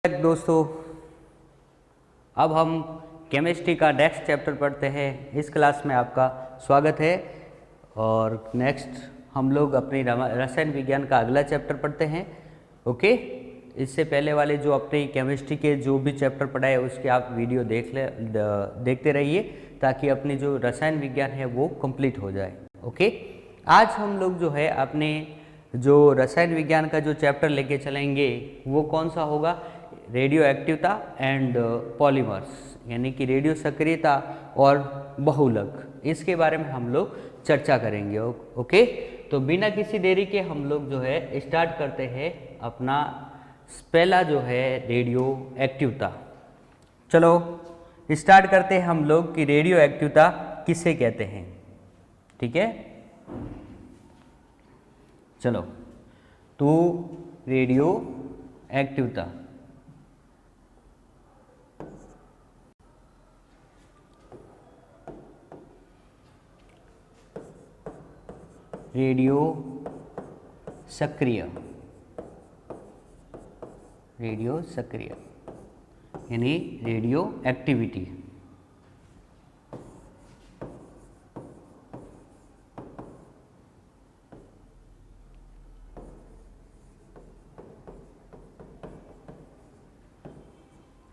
दोस्तों, अब हम केमिस्ट्री का नेक्स्ट चैप्टर पढ़ते हैं। इस क्लास में आपका स्वागत है। और नेक्स्ट हम लोग अपनी रसायन विज्ञान का अगला चैप्टर पढ़ते हैं। ओके, इससे पहले वाले जो अपनी केमिस्ट्री के जो भी चैप्टर पढ़ाए उसके आप वीडियो देखते रहिए ताकि अपनी जो रसायन विज्ञान है वो कंप्लीट हो जाए। ओके, आज हम लोग जो है अपने जो रसायन विज्ञान का जो चैप्टर लेके चलेंगे वो कौन सा होगा? रेडियो एक्टिवता एंड पॉलीमर्स, यानी कि रेडियो सक्रियता और बहुलक, इसके बारे में हम लोग चर्चा करेंगे। ओके, तो बिना किसी देरी के हम लोग जो है स्टार्ट करते हैं अपना पहला जो है रेडियो एक्टिवता। चलो स्टार्ट करते हैं हम लोग कि रेडियो एक्टिवता किसे कहते हैं। ठीक है, चलो तो रेडियो एक्टिवता, रेडियो सक्रिय, रेडियो सक्रिय यानी radio activity.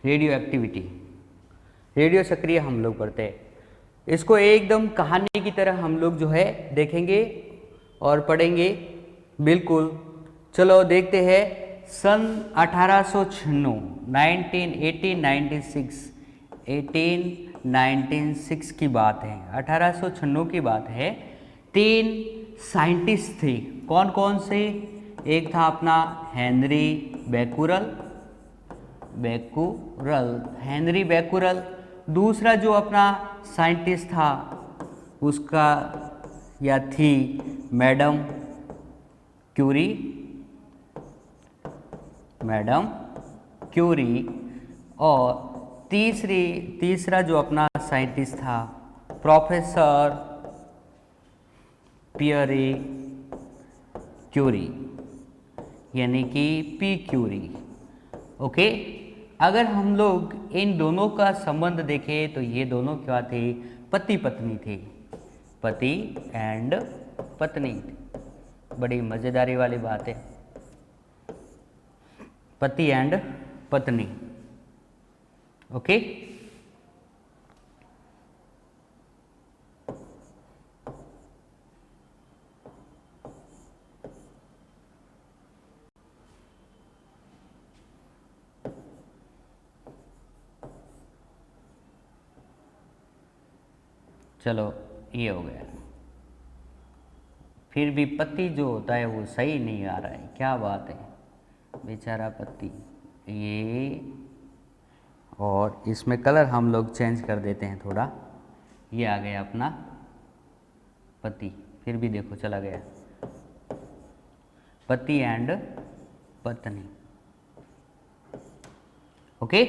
Radio activity, radio सक्रिय हम लोग पढ़ते हैं। इसको एकदम कहानी की तरह हम लोग जो है देखेंगे और पढ़ेंगे। बिल्कुल, चलो देखते हैं। सन 1896 की बात है। 1896 की बात है। 3 साइंटिस्ट थे। कौन कौन से? एक था अपना हेनरी बैकुरल। दूसरा जो अपना साइंटिस्ट था उसका या थी मैडम क्यूरी। और तीसरा जो अपना साइंटिस्ट था प्रोफेसर पियरे क्यूरी, यानी कि पी क्यूरी। ओके, अगर हम लोग इन दोनों का संबंध देखें तो ये दोनों क्या थे? पति पत्नी थे। पति एंड पत्नी, बड़ी मजेदारी वाली बात है। पति एंड पत्नी। ओके, चलो ये हो गया। फिर भी पति जो होता है वो सही नहीं आ रहा है, क्या बात है बेचारा पति। ये और इसमें कलर हम लोग चेंज कर देते हैं थोड़ा। ये आ गया अपना पति, फिर भी देखो चला गया। पति एंड पत्नी। ओके,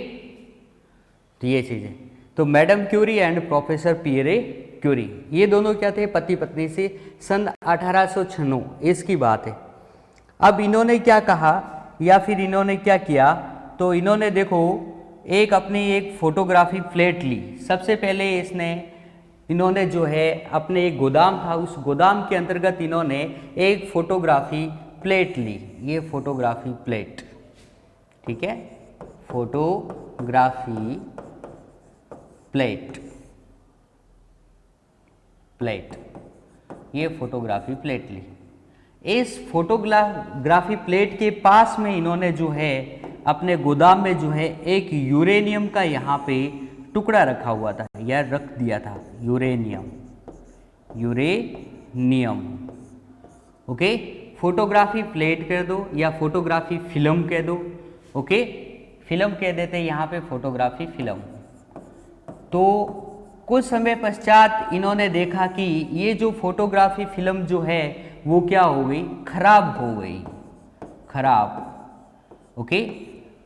तो ये चीज़ है। तो madam Curie and professor Pierre Curie, ये दोनों क्या थे? पति पत्नी से। सन 1896 इसकी बात है। अब इन्होंने क्या कहा या फिर इन्होंने क्या किया? तो इन्होंने देखो एक फोटोग्राफी प्लेट ली। सबसे पहले इन्होंने जो है अपने एक गोदाम था, उस गोदाम के अंतर्गत इन्होंने एक फोटोग्राफी प्लेट ली। ये फोटोग्राफी प्लेट, ठीक है, फोटोग्राफी प्लेट, ये फोटोग्राफी प्लेट ली। इस फोटोग्राफी प्लेट के पास में इन्होंने जो है अपने गोदाम में जो है एक यूरेनियम का यहाँ पे टुकड़ा रखा हुआ था या रख दिया था। यूरेनियम। ओके, फोटोग्राफी प्लेट कह दो या फोटोग्राफी फिल्म कह दो। ओके, फिल्म कह देते हैं यहाँ पे, फोटोग्राफी फिल्म। तो कुछ समय पश्चात इन्होंने देखा कि ये जो फोटोग्राफी फिल्म जो है वो क्या हो गई? खराब हो गई, खराब। ओके,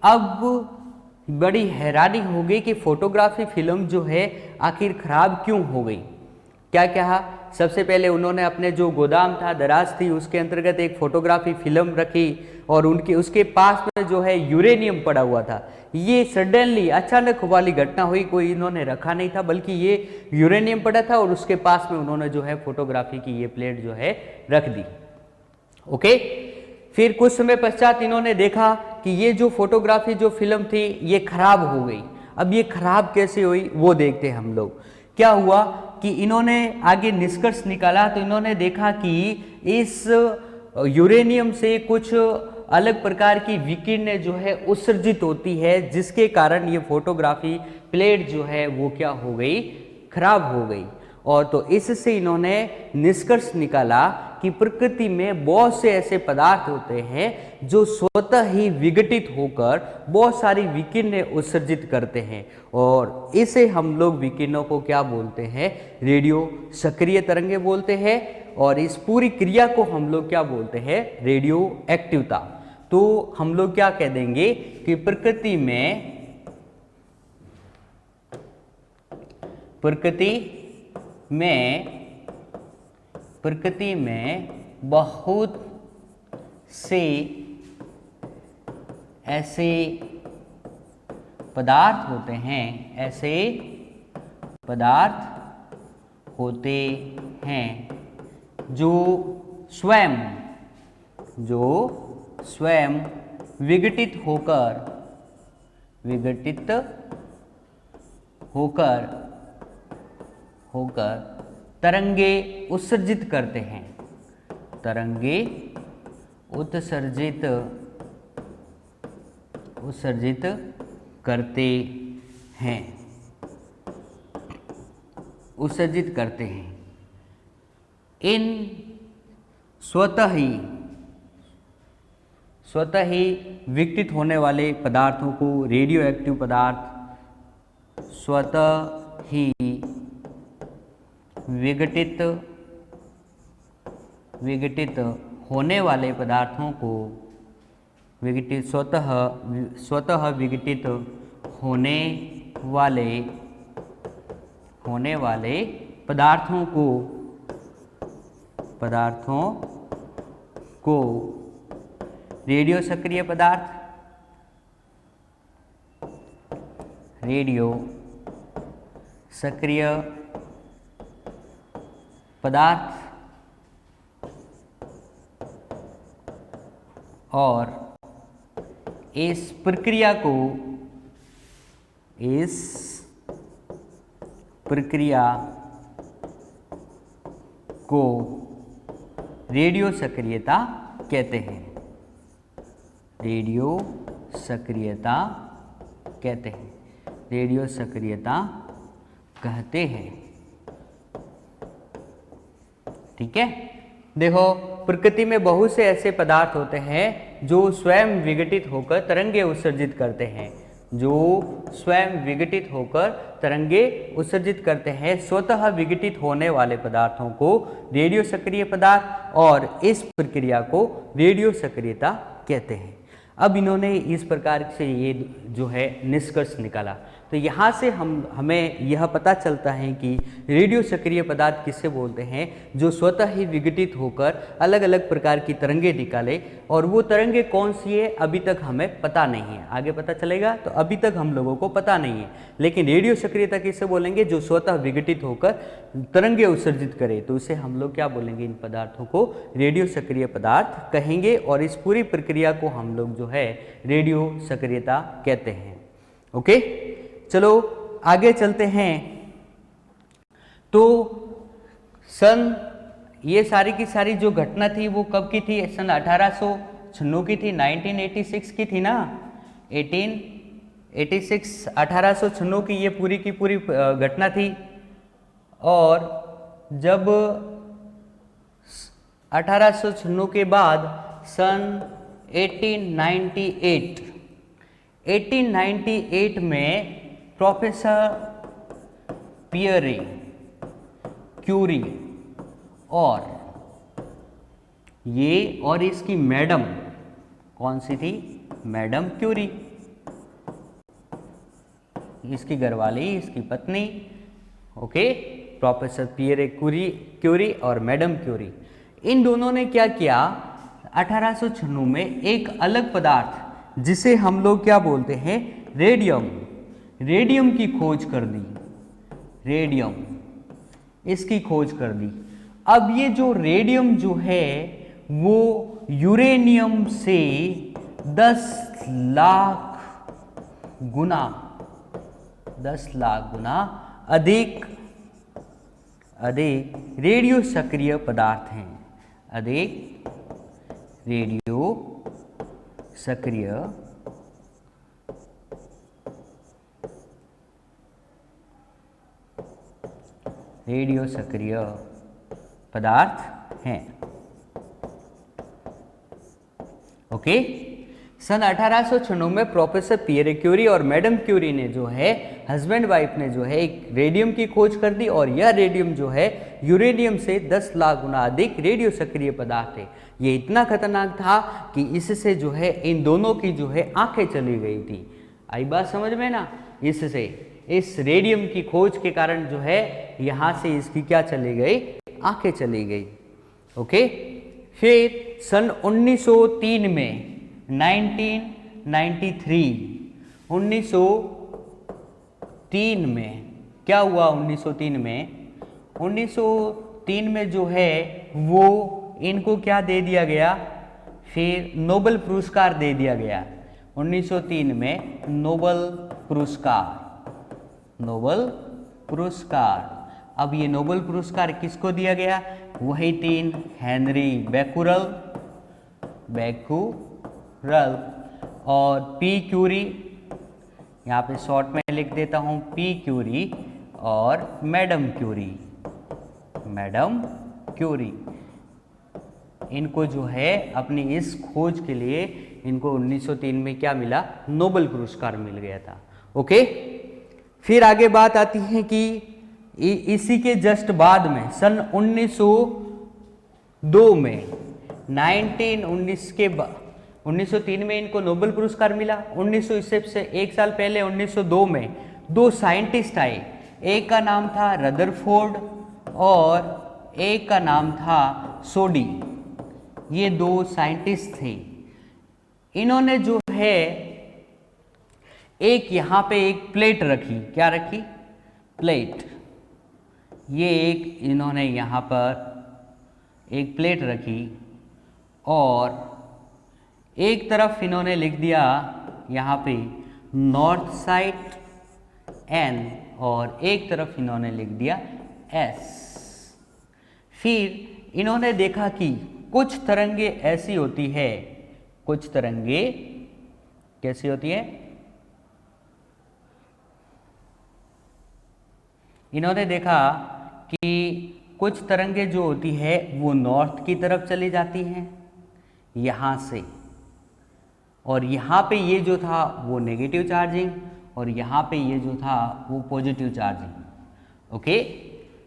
अब बड़ी हैरानी हो गई कि फोटोग्राफी फिल्म जो है आखिर खराब क्यों हो गई। क्या कहा? सबसे पहले उन्होंने अपने जो गोदाम था, दराज थी, उसके अंतर्गत एक फोटोग्राफी फिल्म रखी और उसके पास में जो है यूरेनियम पड़ा हुआ था। ये सडनली अचानक वाली घटना हुई, कोई इन्होंने रखा नहीं था, बल्कि ये यूरेनियम पड़ा था और उसके पास में उन्होंने जो है फोटोग्राफी की ये प्लेट जो है रख दी। ओके, फिर कुछ समय पश्चात इन्होंने देखा कि ये जो फोटोग्राफी जो फिल्म थी ये खराब हो गई। अब ये खराब कैसे हुई वो देखते हैं हम लोग। क्या हुआ कि इन्होंने आगे निष्कर्ष निकाला, तो इन्होंने देखा कि इस यूरेनियम से कुछ अलग प्रकार की विकिरणें जो है उत्सर्जित होती है, जिसके कारण ये फोटोग्राफी प्लेट जो है वो क्या हो गई, खराब हो गई। और तो इससे इन्होंने निष्कर्ष निकाला कि प्रकृति में बहुत से ऐसे पदार्थ होते हैं जो स्वतः ही विघटित होकर बहुत सारी विकिरणें उत्सर्जित करते हैं, और इसे हम लोग विकिरणों को क्या बोलते हैं, रेडियो सक्रिय तरंगे बोलते हैं। और इस पूरी क्रिया को हम लोग क्या बोलते हैं, रेडियो एक्टिवता। तो हम लोग क्या कह देंगे कि प्रकृति में बहुत से ऐसे पदार्थ होते हैं जो स्वयं विघटित होकर तरंगे उत्सर्जित करते हैं, उत्सर्जित करते हैं। इन स्वतः ही विघटित होने वाले पदार्थों को रेडियो एक्टिव पदार्थ, स्वतः ही विघटित होने वाले पदार्थों को स्वतः विघटित होने वाले पदार्थों को रेडियो सक्रिय पदार्थ और इस प्रक्रिया को रेडियो सक्रियता कहते हैं। रेडियो सक्रियता कहते हैं। ठीक है, देखो प्रकृति में बहुत से ऐसे पदार्थ होते हैं जो स्वयं विघटित होकर तरंगे उत्सर्जित करते हैं, स्वतः विघटित होने वाले पदार्थों को रेडियो सक्रिय पदार्थ और इस प्रक्रिया को रेडियो सक्रियता कहते हैं। अब इन्होंने इस प्रकार से ये जो है निष्कर्ष निकाला, तो यहाँ से हमें यह पता चलता है कि रेडियो सक्रिय पदार्थ किसे बोलते हैं, जो स्वतः ही विघटित होकर अलग अलग प्रकार की तरंगे निकाले, और वो तरंगे कौन सी है अभी तक हमें पता नहीं है, आगे पता चलेगा। तो अभी तक हम लोगों को पता नहीं है, लेकिन रेडियो सक्रियता किसे बोलेंगे, जो स्वतः विघटित होकर तरंगे उत्सर्जित करे, तो उसे हम लोग क्या बोलेंगे, इन पदार्थों को रेडियो सक्रिय पदार्थ कहेंगे, और इस पूरी प्रक्रिया को हम लोग जो है रेडियो सक्रियता कहते हैं। ओके, चलो आगे चलते हैं। तो ये सारी की सारी जो घटना थी वो कब की थी, सन 1896 की थी, 1986 की थी ना, 1896 की ये पूरी की पूरी घटना थी। और जब 1896 के बाद सन 1898 में प्रोफेसर पियरे क्यूरी और इसकी मैडम कौन सी थी, मैडम क्यूरी, इसकी घरवाली, इसकी पत्नी। ओके, प्रोफेसर पियरे क्यूरी और मैडम क्यूरी, इन दोनों ने क्या किया, 1896 में एक अलग पदार्थ जिसे हम लोग क्या बोलते हैं, रेडियम की खोज कर दी। रेडियम, इसकी खोज कर दी। अब ये जो रेडियम जो है वो यूरेनियम से 10 लाख गुना अधिक रेडियो सक्रिय पदार्थ हैं। अधिक रेडियो सक्रिय पदार्थ हैं। ओके, सन 1896 में प्रोफेसर पियरे क्यूरी और मैडम क्यूरी ने जो है, हस्बैंड वाइफ ने जो है एक रेडियम की खोज कर दी, और यह रेडियम जो है यूरेनियम से 10 लाख गुना अधिक रेडियो सक्रिय पदार्थ है। ये इतना खतरनाक था कि इससे जो है इन दोनों की जो है आंखें चली गई थी। आई बात समझ में ना, इससे इस रेडियम की खोज के कारण जो है यहाँ से इसकी क्या चली गई, आंखें चली गई। ओके, फिर सन 1903 में 1903 में क्या हुआ, 1903 में जो है वो इनको क्या दे दिया गया, फिर नोबेल पुरस्कार दे दिया गया। 1903 में नोबेल पुरस्कार। अब ये नोबेल पुरस्कार किसको दिया गया, वही 3, हेनरी बैकुरल और पी क्यूरी, यहाँ पे शॉर्ट में लिख देता हूँ, पी क्यूरी और मैडम क्यूरी। इनको जो है अपनी इस खोज के लिए इनको 1903 में क्या मिला, नोबेल पुरस्कार मिल गया था। ओके, फिर आगे बात आती है कि इसी के जस्ट बाद में सन 1902 में 1903 में इनको नोबेल पुरस्कार मिला। 1900 इससे एक साल पहले 1902 में 2 साइंटिस्ट आए, एक का नाम था रदरफोर्ड और एक का नाम था सोडी। ये 2 साइंटिस्ट थे। इन्होंने जो है एक यहाँ पे एक प्लेट रखी, क्या रखी, प्लेट। ये एक इन्होंने यहाँ पर एक प्लेट रखी और एक तरफ इन्होंने लिख दिया यहाँ पे नॉर्थ साइड N और एक तरफ इन्होंने लिख दिया S। फिर इन्होंने देखा कि कुछ तरंगे ऐसी होती है, कुछ तरंगे कैसी होती है, इन्होंने देखा कि कुछ तरंगे जो होती है वो नॉर्थ की तरफ चली जाती हैं यहाँ से, और यहाँ पे ये जो था वो नेगेटिव चार्जिंग और यहाँ पे ये जो था वो पॉजिटिव चार्जिंग। ओके,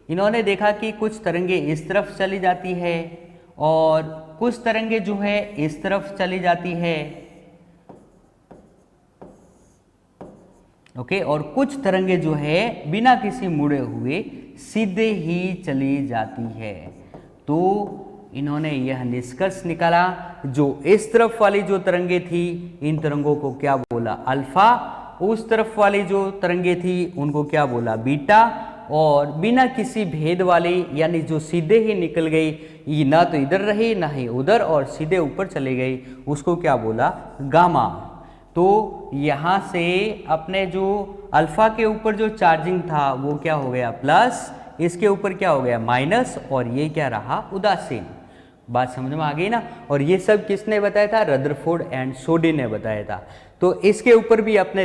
इन्होंने देखा कि कुछ तरंगे इस तरफ चली जाती है और कुछ तरंगे जो है इस तरफ चली जाती है। ओके, और कुछ तरंगे जो है बिना किसी मुड़े हुए सीधे ही चली जाती है। तो इन्होंने यह निष्कर्ष निकाला, जो इस तरफ वाली जो तरंगे थी इन तरंगों को क्या बोला, अल्फा, उस तरफ वाली जो तरंगे थी उनको क्या बोला, बीटा, और बिना किसी भेद वाली यानी जो सीधे ही निकल गई, ये ना तो इधर रही ना ही उधर और सीधे ऊपर चली गई, उसको क्या बोला, गामा। तो यहाँ से अपने जो अल्फा के ऊपर जो चार्जिंग था वो क्या हो गया, प्लस, इसके ऊपर क्या हो गया, माइनस, और ये क्या रहा, उदासीन। बात समझ में आ गई ना। और ये सब किसने बताया था, रदरफोर्ड एंड सोडी ने बताया था। तो इसके ऊपर भी अपने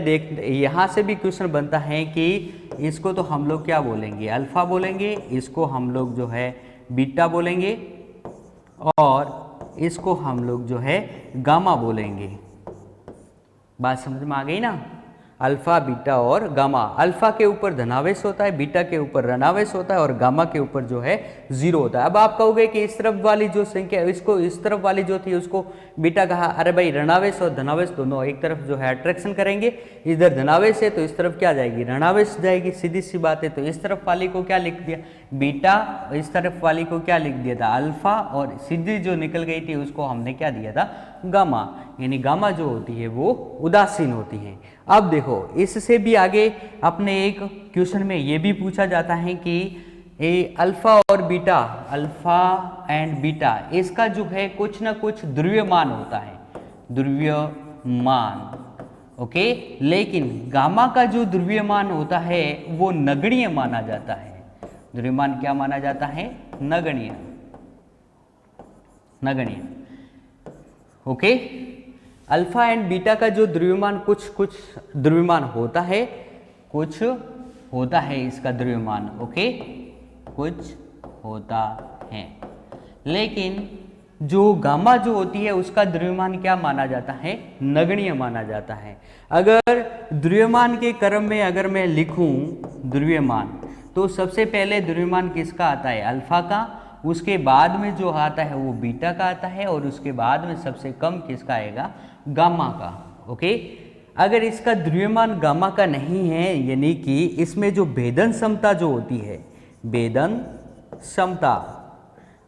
यहाँ से भी क्वेश्चन बनता है कि इसको तो हम लोग क्या बोलेंगे, अल्फा बोलेंगे, इसको हम लोग जो है बीटा बोलेंगे और इसको हम लोग जो है गामा बोलेंगे। बात समझ में आ गई ना। अल्फा, बीटा और गामा। अल्फा के ऊपर धनावेश होता है, बीटा के ऊपर ऋणावेश होता है और गामा के ऊपर जो है 0 होता है। अब आप कहोगे कि इस तरफ वाली जो संख्या, इसको इस तरफ वाली जो थी उसको बीटा कहा। अरे भाई, ऋणावेश और धनावेश दोनों एक तरफ जो है अट्रैक्शन करेंगे। इधर धनावेश है तो इस तरफ क्या जाएगी, ऋणावेश जाएगी, सीधी सी बात है। तो इस तरफ वाली को क्या लिख दिया, बीटा, इस तरफ वाली को क्या लिख दिया था, अल्फा, और सीधी जो निकल गई थी उसको हमने क्या दिया था, गामा। यानी गामा जो होती है वो उदासीन होती है। अब देखो, इससे भी आगे अपने एक क्वेश्चन में ये भी पूछा जाता है कि अल्फा और बीटा, अल्फा एंड बीटा, इसका जो है कुछ ना कुछ द्रव्यमान होता है, द्रव्यमान, ओके। लेकिन गामा का जो द्रव्यमान होता है वो नगण्य माना जाता है। द्रव्यमान क्या माना जाता है, नगण्य, नगण्य, ओके। अल्फा एंड बीटा का जो द्रव्यमान, कुछ द्रव्यमान होता है, कुछ होता है इसका द्रव्यमान, ओके, कुछ होता है। लेकिन जो गामा जो होती है उसका द्रव्यमान क्या माना जाता है, नगण्य माना जाता है। अगर द्रव्यमान के क्रम में अगर मैं लिखूं द्रव्यमान, तो सबसे पहले द्रव्यमान किसका आता है, अल्फा का, उसके बाद में जो आता है वो बीटा का आता है, और उसके बाद में सबसे कम किसका आएगा, गामा का, ओके। अगर इसका द्रव्यमान गामा का नहीं है, यानी कि इसमें जो भेदन क्षमता जो होती है, भेदन क्षमता,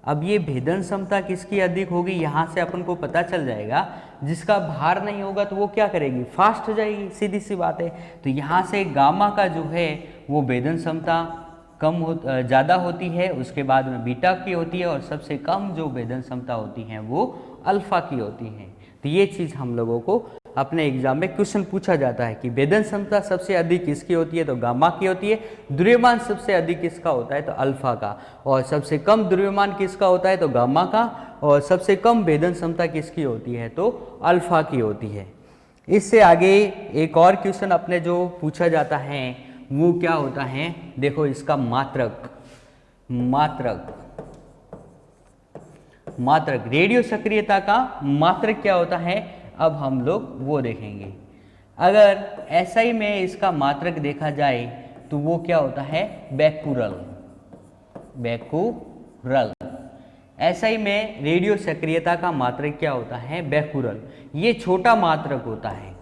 अब ये भेदन क्षमता किसकी अधिक होगी, यहाँ से अपन को पता चल जाएगा। जिसका भार नहीं होगा तो वो क्या करेगी, फास्ट हो जाएगी, सीधी सी बात है। तो यहाँ से गामा का जो है वो भेदन क्षमता ज़्यादा होती है, उसके बाद में बीटा की होती है, और सबसे कम जो भेदन क्षमता होती है वो अल्फा की होती है। तो ये चीज़ हम लोगों को अपने एग्जाम में क्वेश्चन पूछा जाता है कि भेदन क्षमता सबसे अधिक किसकी होती है, तो गामा की होती है। द्रव्यमान सबसे अधिक किसका होता है, तो अल्फा का। और सबसे कम द्रव्यमान किसका होता है, तो गामा का। और सबसे कम भेदन क्षमता किसकी होती है, तो अल्फा की होती है। इससे आगे एक और क्वेश्चन अपने जो पूछा जाता है वो क्या होता है, देखो इसका मात्रक, मात्रक रेडियो सक्रियता का मात्रक क्या होता है, अब हम लोग वो देखेंगे। अगर SI में इसका मात्रक देखा जाए तो वो क्या होता है, बैकुरल, बैकुरल। SI में रेडियो सक्रियता का मात्रक क्या होता है, बैकुरल। ये छोटा मात्रक होता है,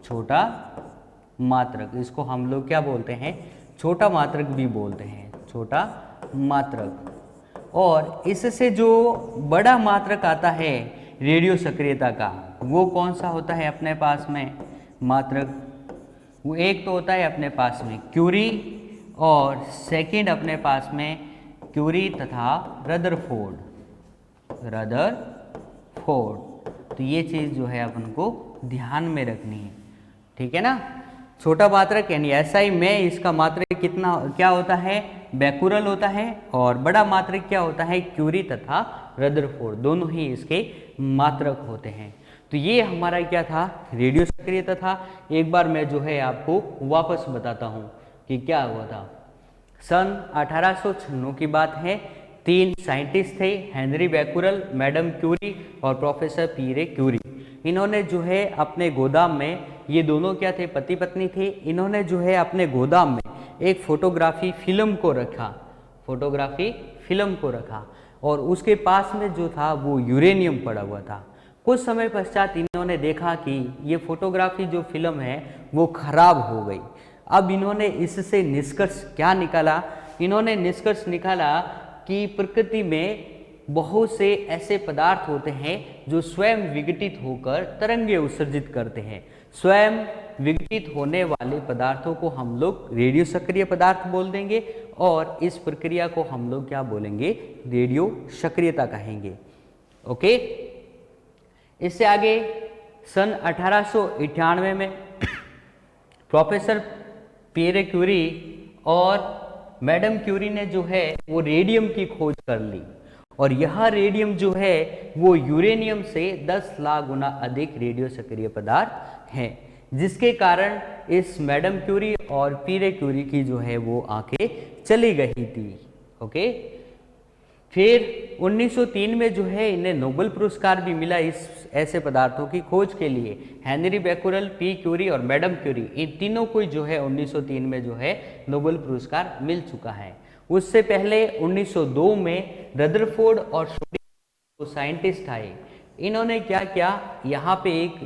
छोटा मात्रक, इसको हम लोग क्या बोलते हैं, छोटा मात्रक भी बोलते हैं, छोटा मात्रक। और इससे जो बड़ा मात्रक आता है रेडियो सक्रियता का, वो कौन सा होता है अपने पास में मात्रक, वो एक तो होता है अपने पास में क्यूरी, और सेकंड अपने पास में क्यूरी तथा रदरफोर्ड, तो ये चीज़ जो है अपन को ध्यान में रखनी है, ठीक है ना। छोटा मात्रक यानी SI में इसका मात्रक कितना क्या होता है, बैकुरल होता है, और बड़ा मात्रक क्या होता है, क्यूरी तथा रदरफोर्ड, दोनों ही इसके मात्रक होते हैं। तो ये हमारा क्या था, रेडियो सक्रियता था। एक बार मैं जो है आपको वापस बताता हूँ कि क्या हुआ था। सन 1896 की बात है, 3 साइंटिस्ट थे, हेनरी बैकुरल, मैडम क्यूरी और प्रोफेसर पीरे क्यूरी। इन्होंने जो है अपने गोदाम में, ये दोनों क्या थे, पति पत्नी थे, इन्होंने जो है अपने गोदाम में एक फोटोग्राफी फिल्म को रखा, फोटोग्राफी फिल्म को रखा, और उसके पास में जो था वो यूरेनियम पड़ा हुआ था। कुछ समय पश्चात इन्होंने देखा कि ये फोटोग्राफी जो फिल्म है वो खराब हो गई। अब इन्होंने इससे निष्कर्ष क्या निकाला, इन्होंने निष्कर्ष निकाला कि प्रकृति में बहुत से ऐसे पदार्थ होते हैं जो स्वयं विघटित होकर तरंगे उत्सर्जित करते हैं। स्वयं विघटित होने वाले पदार्थों को हम लोग रेडियो सक्रिय पदार्थ बोल देंगे, और इस प्रक्रिया को हम लोग क्या बोलेंगे, रेडियो सक्रियता कहेंगे, ओके। इससे आगे सन 1898 में प्रोफेसर पियरे क्यूरी और मैडम क्यूरी ने जो है वो रेडियम की खोज कर ली, और यह रेडियम जो है वो यूरेनियम से 10 लाख गुना अधिक रेडियो सक्रिय पदार्थ है, जिसके कारण इस मैडम क्यूरी और पीरे क्यूरी की जो है वो आंखें चली गई थी, ओके। फिर 1903 में जो है इन्हें नोबेल पुरस्कार भी मिला इस ऐसे पदार्थों की खोज के लिए। हेनरी बैकुरल, पी क्यूरी और मैडम क्यूरी, इन तीनों को जो है 1903 में जो है नोबेल पुरस्कार मिल चुका है। उससे पहले 1902 में रदरफोर्ड और तो साइंटिस्ट आए। इन्होंने क्या किया, यहाँ पे एक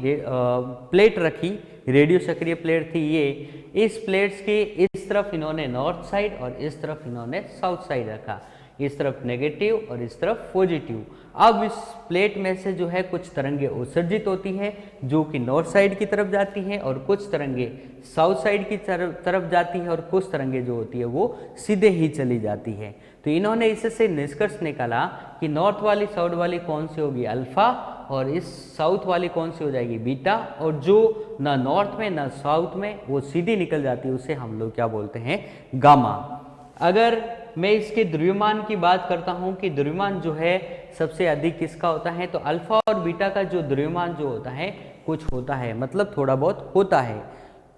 प्लेट रखी, रेडियो सक्रिय प्लेट थी ये। इस प्लेट्स के इस तरफ इन्होंने नॉर्थ साइड और इस तरफ इन्होंने साउथ साइड रखा, इस तरफ नेगेटिव और इस तरफ पॉजिटिव। अब इस प्लेट में से जो है कुछ तरंगे उत्सर्जित होती है जो कि नॉर्थ साइड की तरफ जाती है और कुछ तरंगे साउथ साइड की तरफ जाती है और कुछ तरंगे जो होती है वो सीधे ही चली जाती है। तो इन्होंने इससे निष्कर्ष निकाला कि नॉर्थ वाली साउथ वाली कौन सी होगी, अल्फा, और इस साउथ वाली कौन सी हो जाएगी, बीटा, और जो ना नॉर्थ में ना साउथ में वो सीधी निकल जाती है उसे हम लोग क्या बोलते हैं, गामा। अगर मैं इसके द्रव्यमान की बात करता हूं कि द्रव्यमान जो है सबसे अधिक किसका होता है, तो अल्फा और बीटा का जो द्रव्यमान जो होता है कुछ होता है, मतलब थोड़ा बहुत होता है।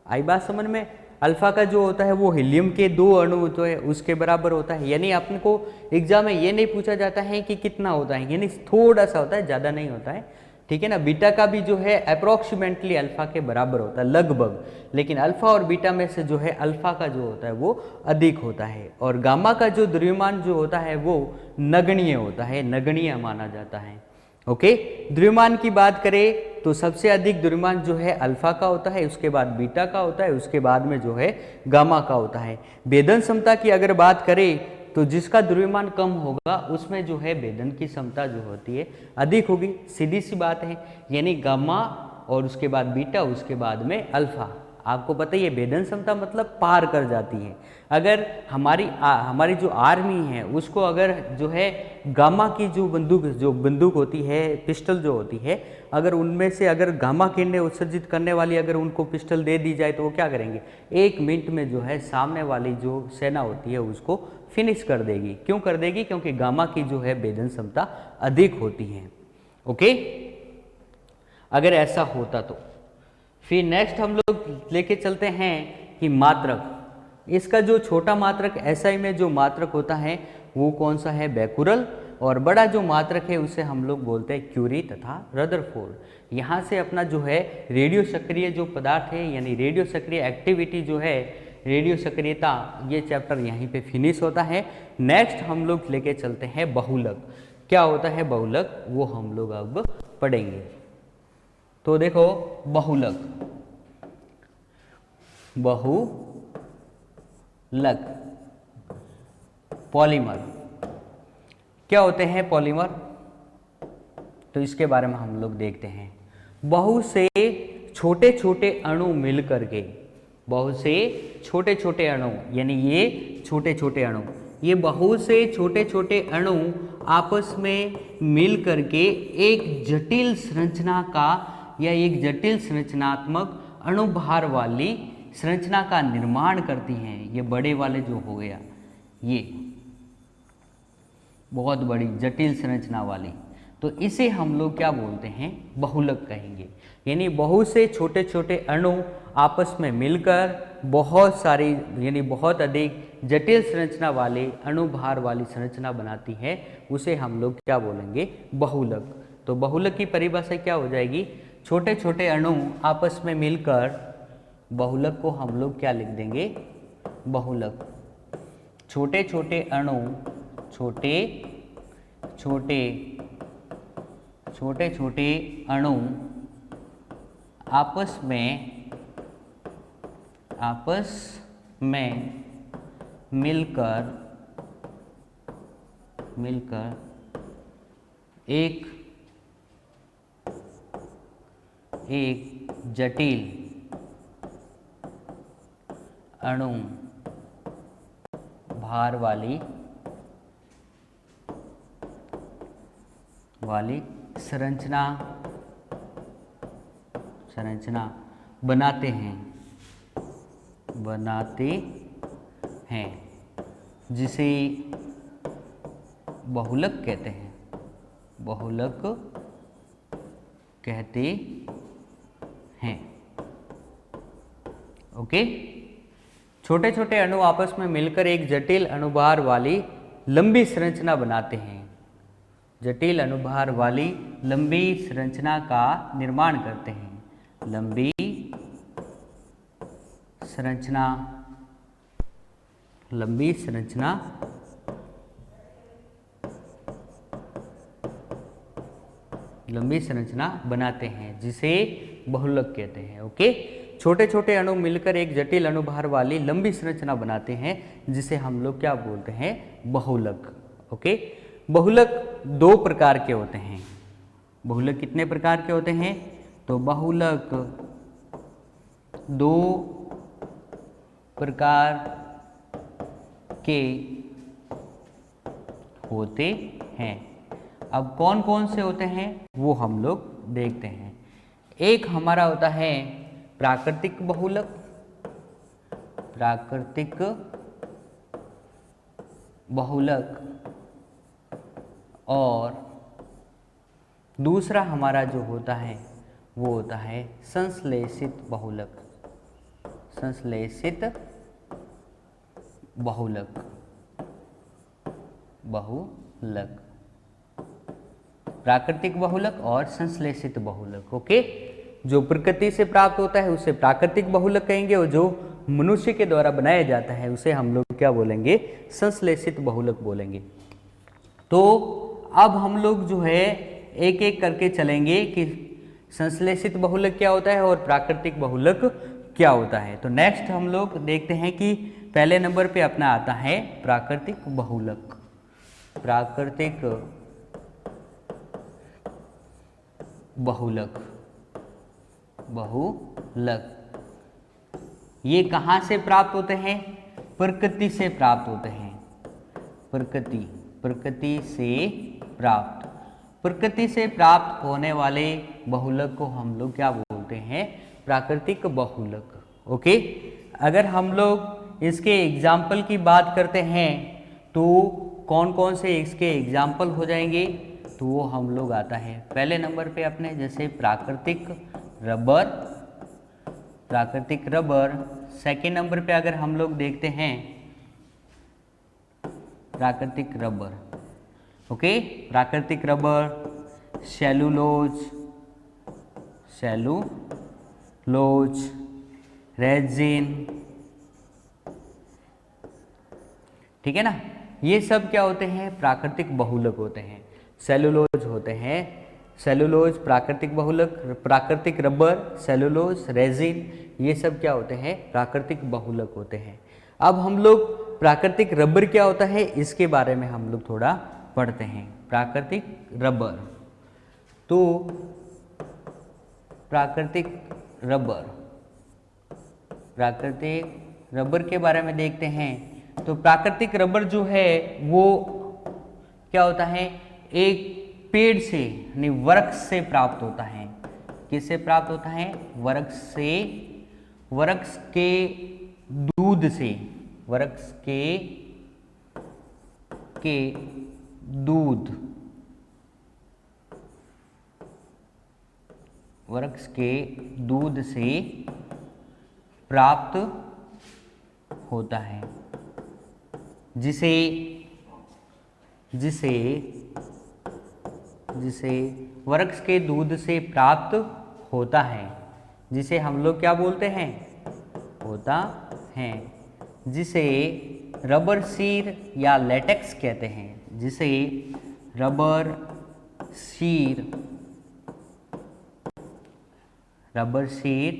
आई बात समझ में? अल्फा का जो होता है वो हीलियम के 2 अणु जो है उसके बराबर होता है। यानी आपने को एग्जाम में ये नहीं पूछा जाता है कि कितना होता है, यानी थोड़ा सा होता है, ज़्यादा नहीं होता है, ठीक है ना। बीटा का भी जो है अप्रोक्सीमेटली अल्फा के बराबर होता है लगभग, लेकिन अल्फा और बीटा में से जो है अल्फा का जो होता है वो अधिक होता है। और गामा का जो द्रव्यमान जो होता है वो नगण्य होता है, नगण्य माना जाता है। ओके, द्रव्यमान की बात करें तो सबसे अधिक द्रव्यमान जो है अल्फा का होता है, उसके बाद बीटा का होता है, उसके बाद में जो है गामा का होता है। भेदन क्षमता की अगर बात करें तो जिसका द्रव्यमान कम होगा उसमें जो है भेदन की क्षमता जो होती है अधिक होगी, सीधी सी बात है। यानी गामा और उसके बाद बीटा, उसके बाद में अल्फा। आपको पता ही है भेदन क्षमता मतलब पार कर जाती है। अगर हमारी जो आर्मी है उसको अगर जो है गामा की जो बंदूक होती है, पिस्टल जो होती है, अगर उनमें से अगर गामा किरणें उत्सर्जित करने वाली अगर उनको पिस्टल दे दी जाए तो वो क्या करेंगे, 1 मिनट में जो है सामने वाली जो सेना होती है उसको फिनिश कर देगी। क्यों कर देगी? क्योंकि गामा की जो है भेदन क्षमता अधिक होती है। ओके, अगर ऐसा होता तो फिर नेक्स्ट हम लोग लेके चलते हैं कि मात्रक। इसका जो छोटा मात्रक एसआई में जो मात्रक होता है वो कौन सा है, बैकुरल, और बड़ा जो मात्रक है उसे हम लोग बोलते हैं क्यूरी तथा रदरफोर्ड। यहाँ से अपना जो है रेडियो सक्रिय जो पदार्थ है यानी रेडियो सक्रिय एक्टिविटी जो है, रेडियो सक्रियता, ये चैप्टर यहीं पे फिनिश होता है। नेक्स्ट हम लोग लेके चलते हैं बहुलक। क्या होता है बहुलक वो हम लोग अब पढ़ेंगे। तो देखो बहुलक, पॉलीमर क्या होते हैं पॉलीमर, तो इसके बारे में हम लोग देखते हैं। बहुत से छोटे छोटे अणु मिलकर के, बहुत से छोटे छोटे अणु, यानी ये छोटे छोटे अणु, ये बहुत से छोटे छोटे अणु आपस में मिल करके एक जटिल संरचना का या एक जटिल संरचनात्मक अणुभार वाली संरचना का निर्माण करती हैं। ये बड़े वाले जो हो गया, ये बहुत बड़ी जटिल संरचना वाली, तो इसे हम लोग क्या बोलते हैं, बहुलक कहेंगे। यानी बहुत से छोटे छोटे अणु आपस में मिलकर बहुत सारी यानी बहुत अधिक जटिल संरचना वाले अणुभार वाली संरचना बनाती है, उसे हम लोग क्या बोलेंगे, बहुलक। तो बहुलक की परिभाषा क्या हो जाएगी, छोटे छोटे अणु आपस में मिलकर, बहुलक को हम लोग क्या लिख देंगे, बहुलक। छोटे छोटे अणु, छोटे छोटे अणु आपस में मिलकर एक जटिल अणु भार वाली संरचना बनाते हैं, जिसे बहुलक कहते हैं, बहुलक कहते हैं। ओके, छोटे छोटे अणु आपस में मिलकर एक जटिल अणुभार वाली लंबी संरचना बनाते हैं। जटिल अनुभार वाली लंबी संरचना का निर्माण करते हैं। लंबी संरचना, लंबी संरचना लंबी संरचना बनाते हैं जिसे बहुलक कहते हैं। ओके, छोटे छोटे अणु मिलकर एक जटिल अनुभार वाली लंबी संरचना बनाते हैं जिसे हम लोग क्या बोलते हैं, बहुलक। ओके, बहुलक दो प्रकार के होते हैं। बहुलक कितने प्रकार के होते हैं, तो बहुलक दो प्रकार के होते हैं। अब कौन कौन से होते हैं वो हम लोग देखते हैं। एक हमारा होता है प्राकृतिक बहुलक, प्राकृतिक बहुलक, और दूसरा हमारा जो होता है वो होता है संश्लेषित बहुलक, संश्लेषित बहुलक, बहुलक, प्राकृतिक बहुलक और संश्लेषित बहुलक। ओके, जो प्रकृति से प्राप्त होता है उसे प्राकृतिक बहुलक कहेंगे और जो मनुष्य के द्वारा बनाया जाता है उसे हम लोग क्या बोलेंगे, संश्लेषित बहुलक बोलेंगे। तो अब हम लोग जो है एक एक करके चलेंगे कि संश्लेषित बहुलक क्या होता है और प्राकृतिक बहुलक क्या होता है। तो नेक्स्ट हम लोग देखते हैं कि पहले नंबर पे अपना आता है प्राकृतिक बहुलक। प्राकृतिक बहुलक, बहुलक ये कहाँ से प्राप्त होते हैं, प्रकृति से प्राप्त होते हैं। प्रकृति, प्रकृति से प्राप्त, प्रकृति से प्राप्त होने वाले बहुलक को हम लोग क्या बोलते हैं, प्राकृतिक बहुलक। ओके, अगर हम लोग इसके एग्जाम्पल की बात करते हैं तो कौन कौन से इसके एग्जाम्पल हो जाएंगे, तो वो हम लोग आता है पहले नंबर पे अपने जैसे प्राकृतिक रबर, प्राकृतिक रबर। सेकेंड नंबर पे अगर हम लोग देखते हैं प्राकृतिक रबर। ओके, प्राकृतिक रबर, सेलुलोज, सेलुलोज, रेजिन, ठीक है ना, ये सब क्या होते हैं, प्राकृतिक बहुलक होते हैं। सेलुलोज होते हैं, सेलुलोज प्राकृतिक बहुलक, प्राकृतिक रबर, सेलुलोज, रेजिन, ये सब क्या होते हैं, प्राकृतिक बहुलक होते हैं। अब हम लोग प्राकृतिक रबर क्या होता है इसके बारे में हम लोग थोड़ा पढ़ते हैं। प्राकृतिक रबर, तो प्राकृतिक रबर, प्राकृतिक रबर के बारे में देखते हैं। तो प्राकृतिक रबर जो है वो क्या होता है, एक पेड़ से यानी वृक्ष से प्राप्त होता है। किससे प्राप्त होता है, वृक्ष से, वृक्ष के दूध से, वृक्ष के दूध, वृक्ष के दूध से प्राप्त होता है, जिसे जिसे जिसे वृक्ष के दूध से प्राप्त होता है, जिसे हम लोग क्या बोलते हैं, होता है, जिसे रबर शीर या लेटेक्स कहते हैं, जिसे रबर शीर, रबर शीर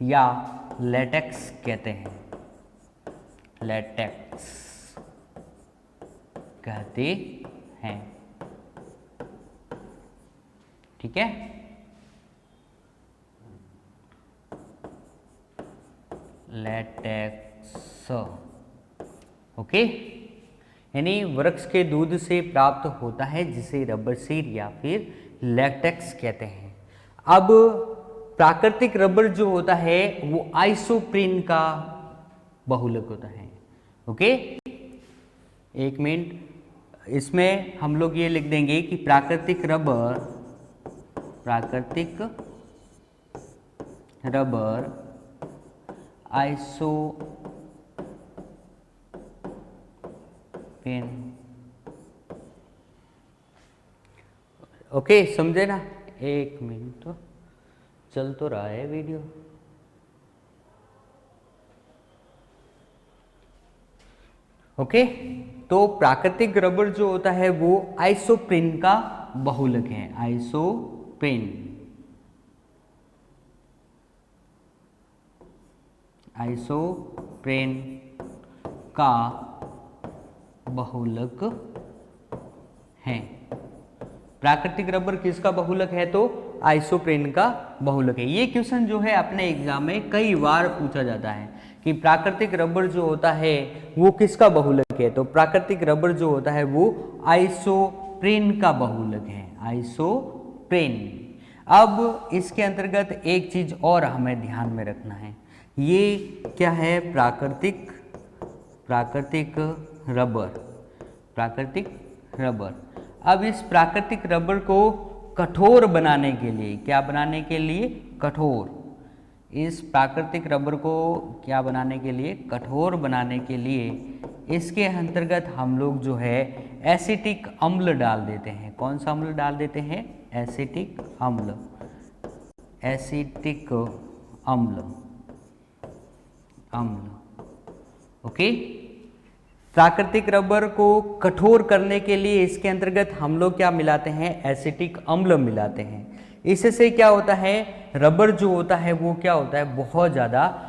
या लेटेक्स कहते हैं, लेटेक्स कहते हैं, ठीक है। लेटेक्स, ओके, यानी वृक्ष के दूध से प्राप्त होता है जिसे रबर शीर या फिर लेटेक्स कहते हैं। अब प्राकृतिक रबर जो होता है वो आइसोप्रीन का बहुलक होता है। ओके, एक मिनट, इसमें हम लोग ये लिख देंगे कि प्राकृतिक रबर, प्राकृतिक रबर आइसोप्रीन ओके, समझे ना? एक मिनट, तो चल तो रहा है वीडियो। ओके, तो प्राकृतिक रबर जो होता है वो आइसोप्रीन का बहुलक है। आइसोप्रीन, आइसोप्रीन का बहुलक है। प्राकृतिक रबर किसका बहुलक है? तो आइसोप्रीन का बहुलक है। ये क्वेश्चन जो है अपने एग्जाम में कई बार पूछा जाता है कि प्राकृतिक रबर जो होता है वो किसका बहुलक है? तो प्राकृतिक रबर जो होता है वो आइसोप्रीन का बहुलक है। आइसोप्रीन। अब इसके अंतर्गत एक चीज और हमें ध्यान में रखना है, ये क्या है? प्राकृतिक रबर, प्राकृतिक रबर। अब इस प्राकृतिक रबर को कठोर बनाने के लिए, क्या बनाने के लिए? कठोर। इस प्राकृतिक रबर को क्या बनाने के लिए? कठोर बनाने के लिए इसके अंतर्गत हम लोग जो है एसिटिक अम्ल डाल देते हैं। कौन सा अम्ल डाल देते हैं? एसिटिक अम्ल। एसिटिक अम्ल, ओके। प्राकृतिक रबर को कठोर करने के लिए इसके अंतर्गत हम लोग क्या मिलाते हैं? एसिटिक अम्ल मिलाते हैं। इससे क्या होता है? रबर जो होता है वो क्या होता है? बहुत ज़्यादा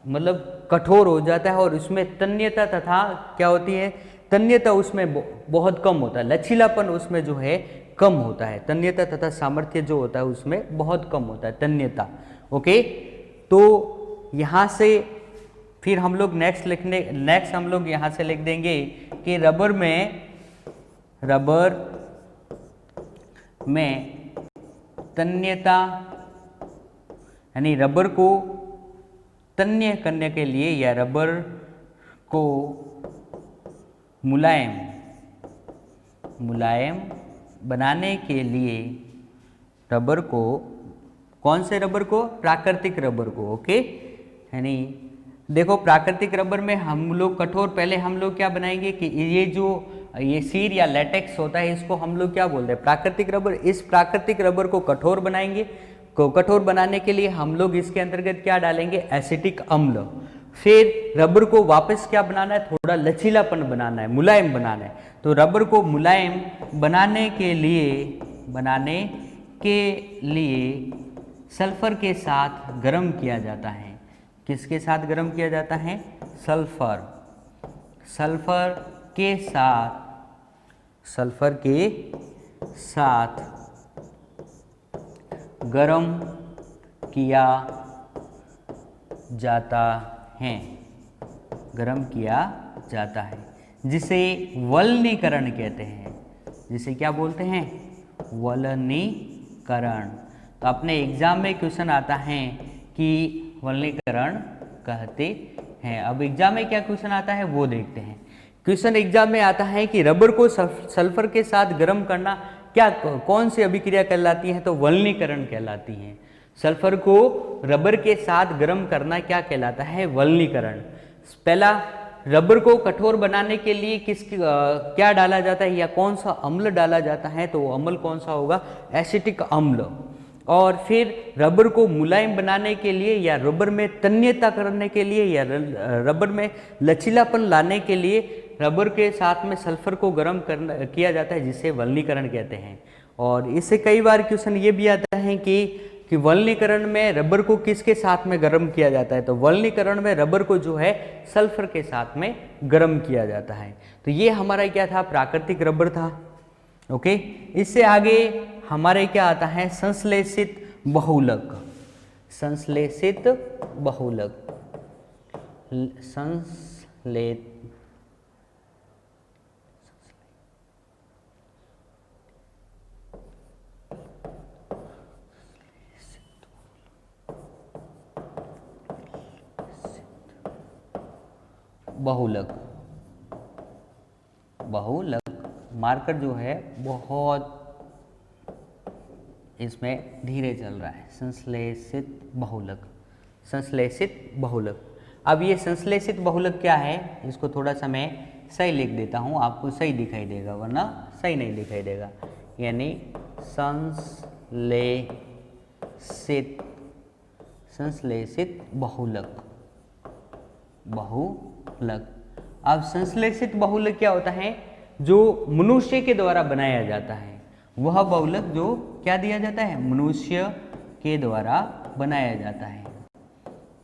मतलब कठोर हो जाता है और उसमें तन्यता तथा क्या होती है? तन्यता उसमें बहुत कम होता है, लचीलापन उसमें जो है कम होता है। तन्यता तथा सामर्थ्य जो होता है उसमें बहुत कम होता है, तन्यता। ओके, तो यहाँ से फिर हम लोग नेक्स्ट हम लोग यहाँ से लिख देंगे कि रबर में तन्यता, यानी रबर को तन्य करने के लिए या रबर को मुलायम बनाने के लिए रबर को, कौन से रबर को? प्राकृतिक रबर को। ओके, यानी देखो प्राकृतिक रबर में हम लोग कठोर, पहले हम लोग क्या बनाएंगे कि ये सीर या लेटेक्स होता है इसको हम लोग क्या बोलते हैं? प्राकृतिक रबर। इस प्राकृतिक रबर को कठोर बनाएंगे। कठोर बनाने के लिए हम लोग इसके अंतर्गत क्या डालेंगे? एसिटिक अम्ल। फिर रबर को वापस क्या बनाना है? थोड़ा लचीलापन बनाना है, मुलायम बनाना है। तो रबर को मुलायम बनाने के लिए सल्फर के साथ गर्म किया जाता है। किसके साथ गर्म किया जाता है? सल्फर के साथ गर्म किया जाता है, जिसे वल्नीकरण कहते हैं। जिसे क्या बोलते हैं? वल्नीकरण। तो अपने एग्जाम में क्वेश्चन आता है कि वल्नीकरण कहते हैं। अब एग्जाम में क्या क्वेश्चन आता है वो देखते हैं। क्वेश्चन एग्जाम में आता है कि रबर को सल्फर के साथ गर्म करना क्या, कौन सी अभिक्रिया कहलाती है? तो वल्नीकरण कहलाती है। सल्फर को रबर के साथ गर्म करना क्या कहलाता है? वल्नीकरण। पहला, रबर को कठोर बनाने के लिए क्या डाला जाता है या कौन सा अम्ल डाला जाता है? तो वो अम्ल कौन सा होगा? एसिटिक अम्ल। और फिर रबर को मुलायम बनाने के लिए या रबर में तन्यता करने के लिए या रबर में लचीलापन लाने के लिए रबर के साथ में सल्फर को गर्म किया जाता है, जिसे वल्नीकरण कहते हैं। और इससे कई बार क्वेश्चन ये भी आता है कि वल्नीकरण में रबर को किसके साथ में गर्म किया जाता है? तो वल्नीकरण में रबर को जो है सल्फर के साथ में गर्म किया जाता है। तो ये हमारा क्या था? प्राकृतिक रबर था। ओके, इससे आगे हमारे क्या आता है? संश्लेषित बहुलक। संश्लेषित बहुलक, बहुलक मार्कर जो है बहुत इसमें धीरे चल रहा है। संश्लेषित बहुलक। अब ये संश्लेषित बहुलक क्या है? इसको थोड़ा सा मैं सही लिख देता हूँ, आपको सही दिखाई देगा, वरना सही नहीं दिखाई देगा। यानी संश्लेषित, संश्लेषित बहुलक, बहुलक। अब संश्लेषित बहुलक क्या होता है? जो मनुष्य के द्वारा बनाया जाता है, वह बहुलक जो क्या दिया जाता है? मनुष्य के द्वारा बनाया जाता है,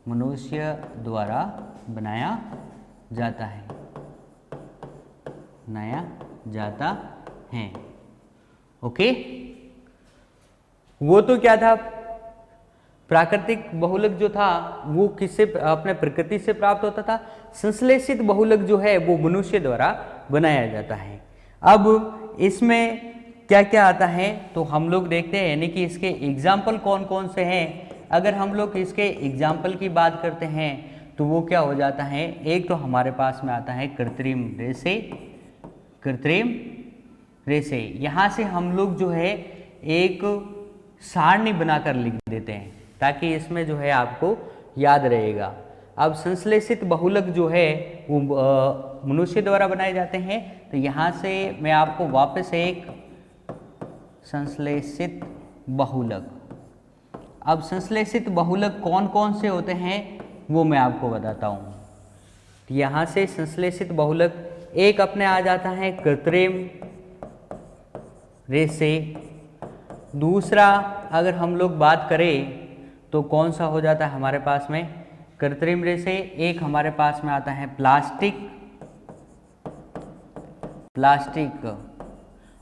मनुष्य द्वारा बनाया जाता है, बनाया जाता है। ओके, वो तो क्या था? प्राकृतिक बहुलक जो था वो किससे, अपने प्रकृति से प्राप्त होता था। संश्लेषित बहुलक जो है वो मनुष्य द्वारा बनाया जाता है। अब इसमें क्या क्या आता है तो हम लोग देखते हैं, यानी कि इसके एग्जाम्पल कौन कौन से हैं। अगर हम लोग इसके एग्जाम्पल की बात करते हैं तो वो क्या हो जाता है? एक तो हमारे पास में आता है कृत्रिम रेशे, कृत्रिम रेशे। यहाँ से हम लोग जो है एक सारणी बनाकर लिख देते हैं ताकि इसमें जो है आपको याद रहेगा। अब संश्लेषित बहुलक जो है वो मनुष्य द्वारा बनाए जाते हैं, तो यहाँ से मैं आपको वापस एक संश्लेषित बहुलक, अब संश्लेषित बहुलक कौन कौन से होते हैं वो मैं आपको बताता हूँ। यहाँ से संश्लेषित बहुलक एक अपने आ जाता है कृत्रिम रेशे। दूसरा अगर हम लोग बात करें तो कौन सा हो जाता है हमारे पास में? कृत्रिम रेशे। एक हमारे पास में आता है प्लास्टिक, प्लास्टिक।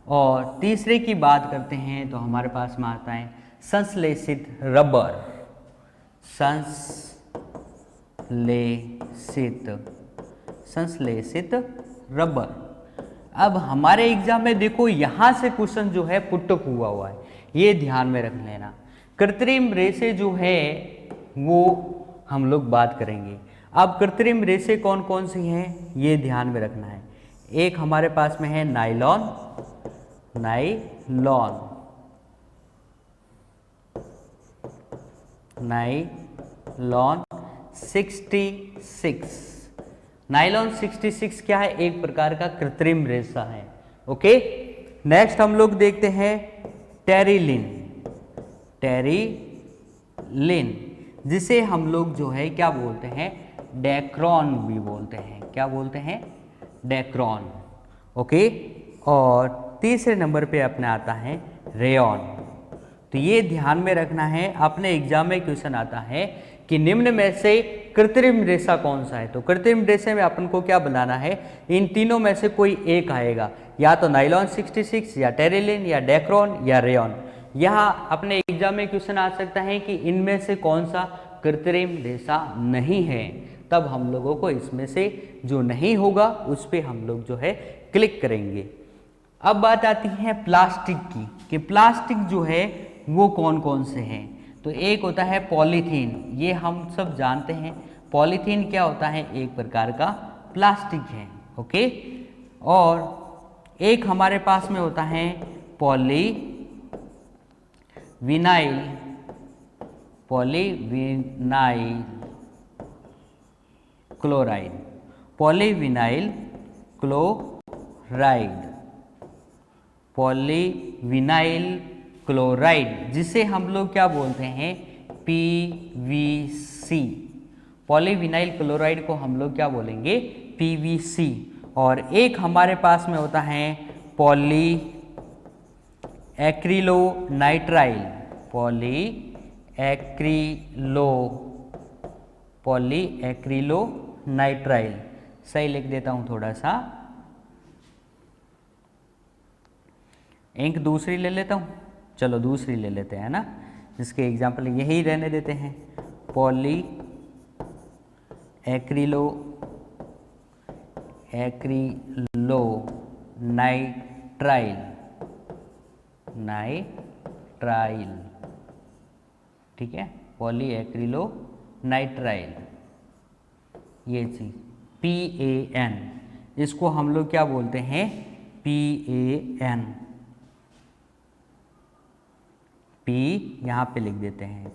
और तीसरे की बात करते हैं तो हमारे पास में आता है संश्लेषित रबर, संश्लेषित, संश्लेषित रबर। अब हमारे एग्जाम में देखो यहाँ से क्वेश्चन जो है पुटअप हुआ है, ये ध्यान में रख लेना। कृत्रिम रेशे जो है वो हम लोग बात करेंगे। अब कृत्रिम रेशे कौन कौन सी हैं ये ध्यान में रखना है। एक हमारे पास में है नायलॉन, नायलॉन, नायलॉन 66। नायलॉन 66 क्या है? एक प्रकार का कृत्रिम रेशा है। ओके, नेक्स्ट हम लोग देखते हैं टेरिलिन, टेरिलिन, जिसे हम लोग जो है क्या बोलते हैं? डेक्रॉन भी बोलते हैं। क्या बोलते हैं? डेक्रॉन। ओके, और तीसरे नंबर पे अपने आता है रेयॉन। तो ये ध्यान में रखना है, अपने एग्जाम में क्वेश्चन आता है कि निम्न में से कृत्रिम रेशा कौन सा है। तो कृत्रिम रेशे में अपन को क्या बनाना है? इन तीनों में से कोई एक आएगा, या तो नायलॉन 66 या टेरिलिन या डेक्रॉन या रेयॉन। यहाँ अपने एग्जाम में क्वेश्चन आ सकता है कि इनमें से कौन सा कृत्रिम रेशा नहीं है, तब हम लोगों को इसमें से जो नहीं होगा उस पर हम लोग जो है क्लिक करेंगे। अब बात आती है प्लास्टिक की, कि प्लास्टिक जो है वो कौन कौन से हैं। तो एक होता है पॉलीथीन, ये हम सब जानते हैं। पॉलीथीन क्या होता है? एक प्रकार का प्लास्टिक है। ओके, और एक हमारे पास में होता है polyvinyl, polyvinyl chloride, polyvinyl chloride, polyvinyl chloride, जिसे हम लोग क्या बोलते हैं? PVC। पॉलीविनाइल क्लोराइड को हम लोग क्या बोलेंगे? PVC। और एक हमारे पास में होता है पॉली एक्रिलोनाइट्राइल, पॉली एक्रिलोनाइट्राइल। सही लिख देता हूँ थोड़ा सा, इंक दूसरी ले लेता हूँ। चलो दूसरी ले लेते हैं ना, जिसके एग्जाम्पल यही रहने देते हैं। पॉली एक्रिलोनाइट्राइल, नाइट्राइल, ठीक है, पॉली एक्रिलोनाइट्राइल, ये चीज PAN, इसको हम लोग क्या बोलते हैं? PAN। P यहाँ पे लिख देते हैं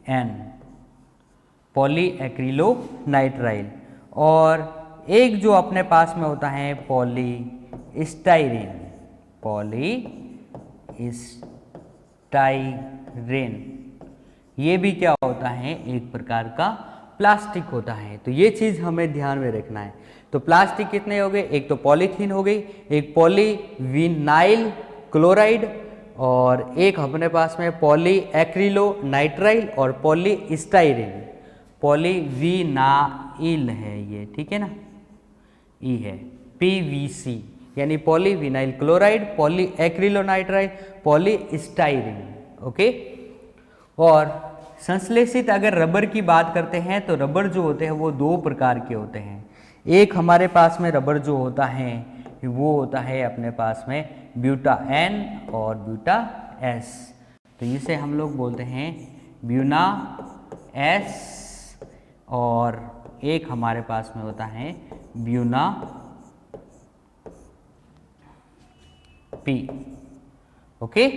PAN, पॉली एक्रिलोनाइट्राइल। और एक जो अपने पास में होता है पॉली स्टाइरीन, पॉलीस्टाइरेन, ये भी क्या होता है, एक प्रकार का प्लास्टिक होता है। तो ये चीज़ हमें ध्यान में रखना है। तो प्लास्टिक कितने हो गए, एक तो पॉलीथीन हो गई, एक पॉलीविनाइल क्लोराइड, और एक अपने पास में पॉलीएक्रिलोनाइट्राइल और पॉलीस्टाइरीन। पॉलीविनाइल है ये, ठीक है ना, ई है, PVC यानी पॉलीविनाइल क्लोराइड, पॉलीएक्रिलोनाइट्राइल, पॉलीस्टाइरीन। ओके। और संश्लेषित अगर रबर की बात करते हैं तो रबर जो होते हैं वो दो प्रकार के होते हैं। एक हमारे पास में रबर जो होता है वो होता है अपने पास में ब्यूटा N और ब्यूटा S। तो इसे हम लोग बोलते हैं ब्यूना S, और एक हमारे पास में होता है ब्यूना P। ओके।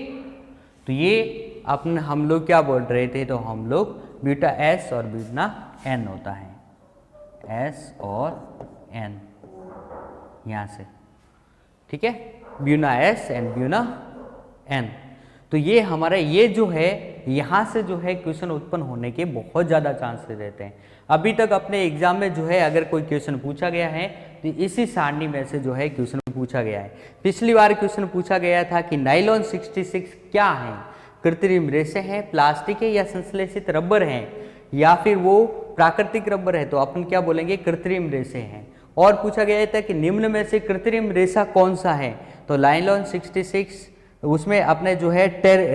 तो ये अपने हम लोग क्या बोल रहे थे, तो हम लोग ब्यूटा S और ब्यूना N होता है, S और N यहाँ से, ठीक है, Buena S and Buena N। तो ये हमारा ये जो है यहाँ से जो है क्वेश्चन उत्पन्न होने के बहुत ज़्यादा चांसेस रहते हैं। अभी तक अपने एग्जाम में जो है अगर कोई क्वेश्चन पूछा गया है तो इसी सारणी में से जो है क्वेश्चन पूछा गया है। पिछली बार क्वेश्चन पूछा गया था कि नाइलॉन 66 क्या है, कृत्रिम रेशे हैं, प्लास्टिक है, या संश्लेषित रबर है, या फिर वो प्राकृतिक रबर है। तो अपन क्या बोलेंगे, कृत्रिम रेशे हैं। और पूछा गया था कि निम्न में से कृत्रिम रेशा कौन सा है, तो नाइलॉन 66, उसमें अपने जो है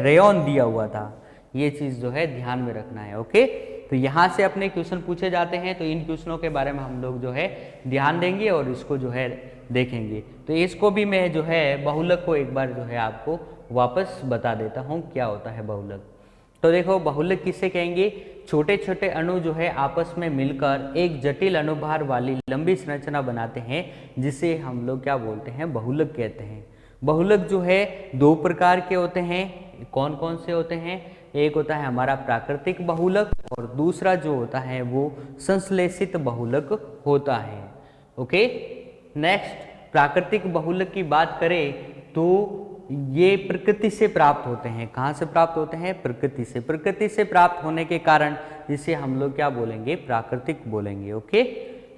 रेयॉन दिया हुआ था। ये चीज़ जो है ध्यान में रखना है। ओके। तो यहाँ से अपने क्वेश्चन पूछे जाते हैं, तो इन क्वेश्चनों के बारे में हम लोग जो है ध्यान देंगे और इसको जो है देखेंगे। तो इसको भी मैं जो है बहुलक को एक बार जो है आपको वापस बता देता हूँ क्या होता है बहुलक। तो देखो बहुलक किसे कहेंगे, छोटे छोटे अणु जो है आपस में मिलकर एक जटिल अणुभार वाली लंबी संरचना बनाते हैं, जिसे हम लोग क्या बोलते हैं, बहुलक कहते हैं। बहुलक जो है दो प्रकार के होते हैं, कौन कौन से होते हैं, एक होता है हमारा प्राकृतिक बहुलक और दूसरा जो होता है वो संश्लेषित बहुलक होता है। ओके। नेक्स्ट, प्राकृतिक बहुलक की बात करें तो ये प्रकृति से प्राप्त होते हैं। कहाँ से प्राप्त होते हैं, प्रकृति से। प्रकृति से प्राप्त होने के कारण इसे हम लोग क्या बोलेंगे, प्राकृतिक बोलेंगे। ओके।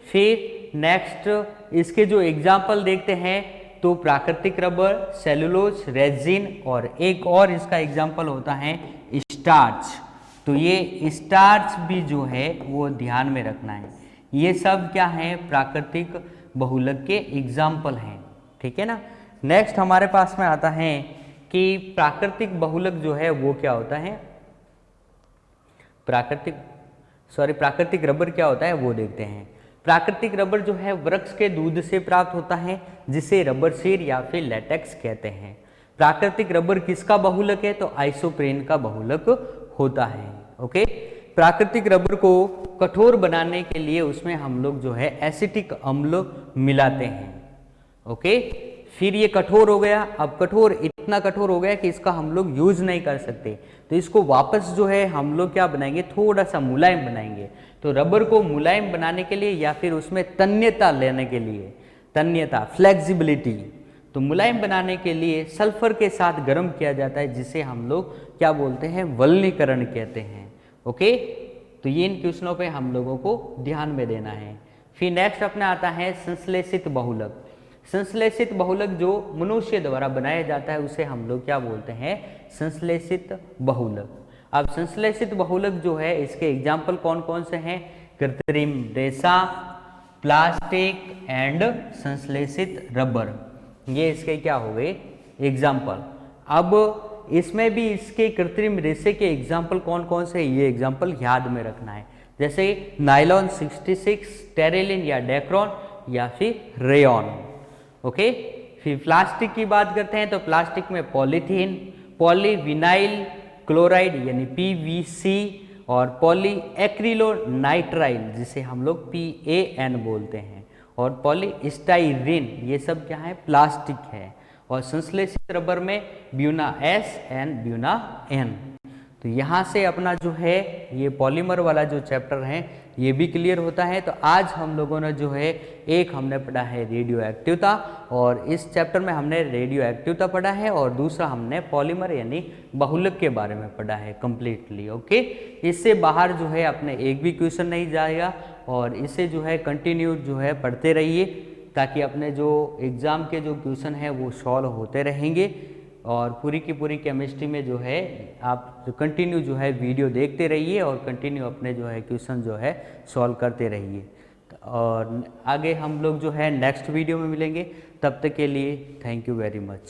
फिर नेक्स्ट इसके जो एग्जाम्पल देखते हैं तो प्राकृतिक रबर, सेलुलोज, रेजिन, और एक और इसका एग्जाम्पल होता है स्टार्च। तो ये स्टार्च भी जो है वो ध्यान में रखना है। ये सब क्या है, प्राकृतिक बहुलक के एग्जाम्पल हैं, ठीक है ना। नेक्स्ट हमारे पास में आता है कि प्राकृतिक बहुलक जो है वो क्या होता है, प्राकृतिक रबर क्या होता है वो देखते हैं। प्राकृतिक रबर जो है वृक्ष के दूध से प्राप्त होता है, जिसे रबर सीड या फिर लेटेक्स कहते हैं। प्राकृतिक रबर किसका बहुलक है, तो आइसोप्रेन का बहुलक होता है। ओके। प्राकृतिक रबर को कठोर बनाने के लिए उसमें हम लोग जो है एसिटिक अम्ल मिलाते हैं। ओके। फिर ये कठोर हो गया, अब कठोर इतना कठोर हो गया कि इसका हम लोग यूज नहीं कर सकते, तो इसको वापस जो है हम लोग क्या बनाएंगे, थोड़ा सा मुलायम बनाएंगे। तो रबर को मुलायम बनाने के लिए या फिर उसमें तन्यता लेने के लिए, तन्यता फ्लेक्सिबिलिटी, तो मुलायम बनाने के लिए सल्फर के साथ गर्म किया जाता है, जिसे हम लोग क्या बोलते हैं, वल्नीकरण कहते हैं। ओके। तो ये इन क्वेश्चनों पे हम लोगों को ध्यान में देना है। फिर नेक्स्ट अपना आता है संश्लेषित बहुलक। संश्लेषित बहुलक जो मनुष्य द्वारा बनाया जाता है उसे हम लोग क्या बोलते हैं, संश्लेषित बहुलक। अब संश्लेषित बहुलक जो है इसके एग्जाम्पल कौन कौन से हैं, कृत्रिम रेशा, प्लास्टिक एंड संश्लेषित रबर, ये इसके क्या हो गए एग्जाम्पल। अब इसमें भी इसके कृत्रिम रेशे के एग्जाम्पल कौन कौन से, ये एग्जाम्पल याद में रखना है, जैसे नाइलॉन 66, टेरेलिन या डेक्रॉन, या फिर रेयॉन। ओके। फिर प्लास्टिक की बात करते हैं तो प्लास्टिक में पॉलीथीन, पॉलीविनाइल क्लोराइड यानी PVC, और पॉलीएक्रिलोनाइट्राइल जिसे हम लोग PAN बोलते हैं, और पॉलीस्टाइरीन, ये सब क्या है, प्लास्टिक है। और संश्लेषित रबर में Buena S and Buena N। तो यहाँ से अपना जो है ये पॉलीमर वाला जो चैप्टर है ये भी क्लियर होता है। तो आज हम लोगों ने जो है एक हमने पढ़ा है रेडियो एक्टिवता, और इस चैप्टर में हमने रेडियो एक्टिवता पढ़ा है, और दूसरा हमने पॉलीमर यानी बहुलक के बारे में पढ़ा है कम्प्लीटली। ओके, इससे बाहर जो है अपने एक भी क्वेश्चन नहीं जाएगा, और इसे जो है कंटिन्यू जो है पढ़ते रहिए, ताकि अपने जो एग्ज़ाम के जो क्वेश्चन हैं वो सॉल्व होते रहेंगे। और पूरी की पूरी केमिस्ट्री में जो है आप कंटिन्यू जो है वीडियो देखते रहिए, और कंटिन्यू अपने जो है क्वेश्चन जो है सॉल्व करते रहिए। और आगे हम लोग जो है नेक्स्ट वीडियो में मिलेंगे, तब तक के लिए थैंक यू वेरी मच।